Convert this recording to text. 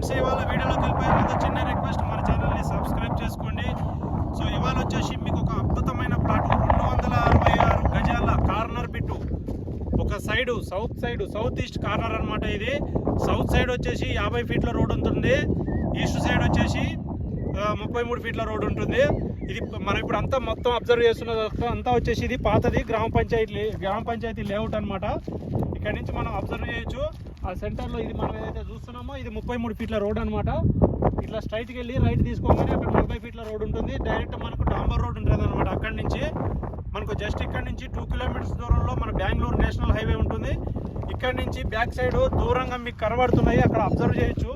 Friends, ఇవాళ వీడియోలోకి వెళ్ళిపోయే ముందు చిన్న రిక్వెస్ట్, మన ఛానల్ని సబ్స్క్రైబ్ చేసుకోండి. సో ఇవాళ వచ్చేసి మీకు ఒక అద్భుతమైన ప్లాట్ 266 గజాల కార్నర్ బిట్టు. ఒక సైడు సౌత్ ఈస్ట్ కార్నర్ అనమాట. ఇది సౌత్ సైడ్ వచ్చేసి 50 ఫీట్ల రోడ్ ఉంటుంది. ఈస్ట్ సైడ్ వచ్చేసి 33 ఫీట్ల రోడ్ ఉంటుంది. ఇది మనం ఇప్పుడు అంతా మొత్తం అబ్జర్వ్ చేస్తున్నది అంతా వచ్చేసి ఇది పాతది గ్రామ పంచాయతీ లేఅవుట్ అనమాట. ఇక్కడ నుంచి మనం అబ్జర్వ్ చేయొచ్చు. ఆ సెంటర్లో ఇది మనం ఏదైతే చూస్తున్నామో ఇది 33 ఫీట్ల రోడ్ అనమాట. ఇట్లా స్ట్రైట్కి వెళ్ళి రైట్ తీసుకోగానే అక్కడ 40 ఫీట్ల రోడ్ ఉంటుంది. డైరెక్ట్ మనకు డాంబర్ రోడ్ ఉంటుంది అనమాట. అక్కడి నుంచి మనకు జస్ట్ ఇక్కడ నుంచి 2 కిలోమీటర్స్ దూరంలో మన బెంగళూరు నేషనల్ హైవే ఉంటుంది. ఇక్కడ నుంచి బ్యాక్ సైడ్ దూరంగా మీకు కనబడుతున్నాయి, అక్కడ అబ్జర్వ్ చేయొచ్చు.